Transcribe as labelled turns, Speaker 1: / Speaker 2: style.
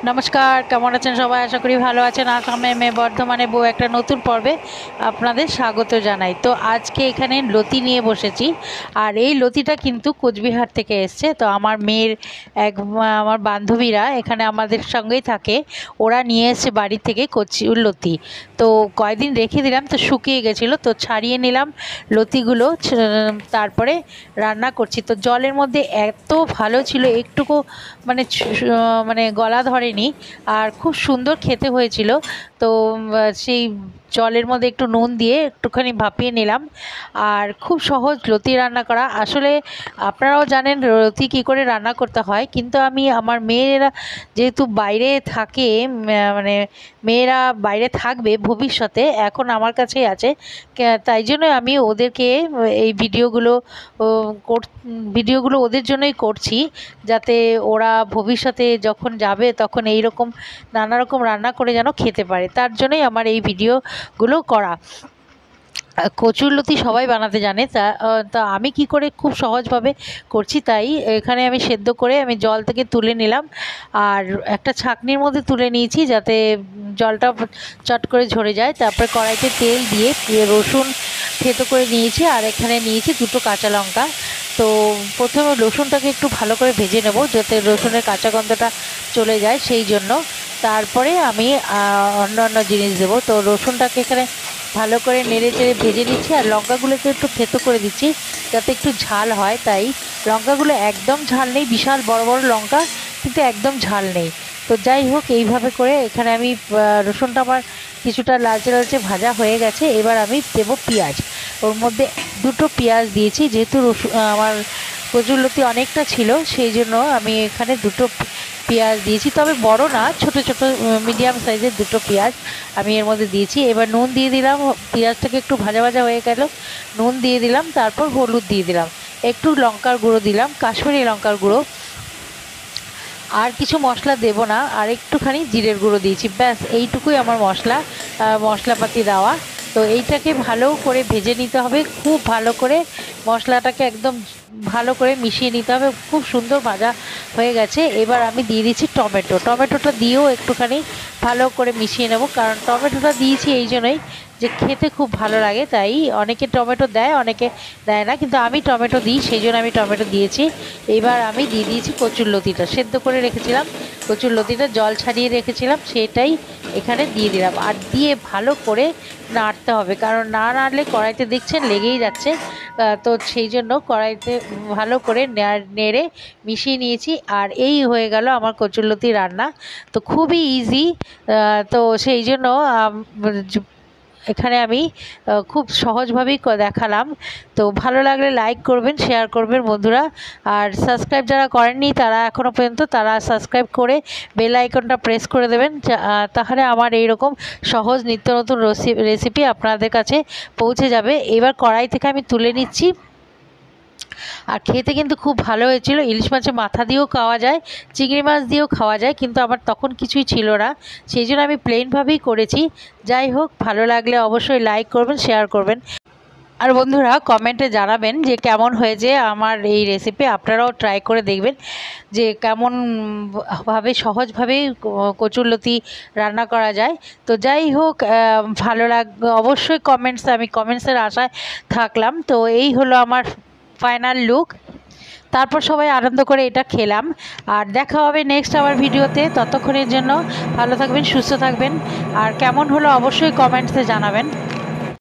Speaker 1: নমস্কার, কেমন আছেন সবাই? আশা করি ভালো আছেন। আসামে মে বর্ধমানে বউ একটা নতুন পর্বে আপনাদের স্বাগত জানাই। তো আজকে এখানে লতি নিয়ে বসেছি, আর এই লতিটা কিন্তু কোচবিহার থেকে এসছে। তো আমার মেয়ের আমার বান্ধবীরা এখানে আমাদের সঙ্গেই থাকে, ওরা নিয়ে এসছে বাড়ি থেকে কচুর লতি। তো কয়েকদিন রেখে দিলাম, তো শুকিয়ে গেছিলো, তো ছাড়িয়ে নিলাম লতিগুলো, তারপরে রান্না করছি। তো জলের মধ্যে এত ভালো ছিল, একটুকু মানে মানে গলা ধরেনি, আর খুব সুন্দর খেতে হয়েছিল। তো সেই জলের মধ্যে একটু নুন দিয়ে একটুখানি ভাপিয়ে নিলাম। আর খুব সহজ লতি রান্না করা। আসলে আপনারাও জানেন লতি কী করে রান্না করতে হয়, কিন্তু আমি আমার মেয়েরা যেহেতু বাইরে থাকে, মানে মেয়েরা বাইরে থাকবে ভবিষ্যতে, এখন আমার কাছেই আছে, তাই জন্য আমি ওদেরকে এই ভিডিওগুলো ওদের জন্যই করছি, যাতে ওরা ভবিষ্যতে যখন যাবে তখন এই রকম নানা রকম রান্না করে যেন খেতে পারে। তার জন্যই আমার এই ভিডিওগুলো করা। কচুরলতি সবাই বানাতে জানে, তা আমি কি করে খুব সহজভাবে করছি। তাই এখানে আমি সেদ্ধ করে আমি জল থেকে তুলে নিলাম, আর একটা ছাঁকনির মধ্যে তুলে নিয়েছি যাতে জলটা চট করে ঝরে যায়। তারপরে কড়াইতে তেল দিয়ে রসুন থেতো করে নিয়েছি, আর এখানে নিয়েছি দুটো কাঁচা লঙ্কা। তো প্রথমে রসুনটাকে একটু ভালো করে ভেজে নেব যাতে রসুনের কাঁচা গন্ধটা চলে যায়, সেই জন্য। তারপরে আমি অন্য জিনিস দেবো। তো রসুনটাকে এখানে ভালো করে নেড়ে চেড়ে ভেজে নিচ্ছি, আর লঙ্কাগুলোকে একটু থেতো করে দিচ্ছি যাতে একটু ঝাল হয়। তাই লঙ্কাগুলো একদম ঝাল নেই, বিশাল বড় বড় লঙ্কা, কিন্তু একদম ঝাল নেই। তো যাই হোক, এইভাবে করে এখানে আমি রসুনটা আমার কিছুটা লালচে লালচে ভাজা হয়ে গেছে। এবার আমি দেবো পেঁয়াজ। ওর মধ্যে দুটো পেঁয়াজ দিয়েছি, যেহেতু আমার কচুরলতি অনেকটা ছিল, সেই জন্য আমি এখানে দুটো পেঁয়াজ দিয়েছি, তবে বড় না, ছোট ছোট মিডিয়াম সাইজের দুটো পেঁয়াজ আমি এর মধ্যে দিয়েছি। এবার নুন দিয়ে দিলাম, পেঁয়াজটাকে একটু ভাজা ভাজা হয়ে গেল, নুন দিয়ে দিলাম, তারপর হলুদ দিয়ে দিলাম, একটু লঙ্কার গুঁড়ো দিলাম, কাশ্মীরি লঙ্কার গুঁড়ো, আর কিছু মশলা দেব না, আর একটুখানি জিরের গুঁড়ো দিয়েছি, ব্যাস এইটুকুই আমার মশলাপাতি দেওয়া। তো এইটাকে ভালো করে ভেজে নিতে হবে, খুব ভালো করে মশলাটাকে একদম ভালো করে মিশিয়ে নিতে হবে। খুব সুন্দর ভাজা হয়ে গেছে। এবার আমি দিয়ে দিচ্ছি টমেটোটা দিয়েও একটুখানি ভালো করে মিশিয়ে নেব, কারণ টমেটোটা দিয়েছি এই জন্যই যে খেতে খুব ভালো লাগে। তাই অনেকে টমেটো দেয়, অনেকে দেয় না, কিন্তু আমি টমেটো দিই, সেই জন্য আমি টমেটো দিয়েছি। এবার আমি দিয়ে দিয়েছি কচুরলতিটা, সেদ্ধ করে রেখেছিলাম কচুরলতিটা, জল ছাড়িয়ে রেখেছিলাম, সেটাই এখানে দিয়ে দিলাম। আর দিয়ে ভালো করে নাড়তে হবে, কারণ না নাড়লে কড়াইতে দেখছেন লেগেই যাচ্ছে। তো সেই জন্য কড়াইতে ভালো করে নেড়ে মিশিয়ে নিয়েছি। আর এই হয়ে গেল আমার কচুরলতি রান্না। তো খুবই ইজি, তো সেই জন্য এখানে আমি খুব সহজভাবেই দেখালাম। তো ভালো লাগলে লাইক করবেন, শেয়ার করবেন বন্ধুরা। আর সাবস্ক্রাইব যারা করেননি তারা এখনও পর্যন্ত, তারা সাবস্ক্রাইব করে বেল আইকনটা প্রেস করে দেবেন, তাহলে আমার এই রকম সহজ নিত্য নতুন রেসিপি আপনাদের কাছে পৌঁছে যাবে। এবার কড়াই থেকে আমি তুলে নিচ্ছি। আর খেতে কিন্তু খুব ভালো হয়েছিল। ইলিশ মাছের মাথা দিয়েও খাওয়া যায়, চিংড়ি মাছ দিয়েও খাওয়া যায়, কিন্তু আমার তখন কিছুই ছিল না, সেই জন্য আমি প্লেনভাবেই করেছি। যাই হোক, ভালো লাগলে অবশ্যই লাইক করবেন, শেয়ার করবেন, আর বন্ধুরা কমেন্টে জানাবেন যে কেমন হয়েছে আমার এই রেসিপি। আপনারাও ট্রাই করে দেখবেন যে কেমন ভাবে সহজভাবেই কচুরলতি রান্না করা যায়। তো যাই হোক, ভালো অবশ্যই আমি কমেন্টসের আশায় থাকলাম। তো এই হলো আমার ফাইনাল লুক। তারপর সবাই আনন্দ করে এটা খেলাম। আর দেখা হবে নেক্সট আবার ভিডিওতে। ততক্ষণের জন্য ভালো থাকবেন, সুস্থ থাকবেন, আর কেমন হলো অবশ্যই কমেন্টসে জানাবেন।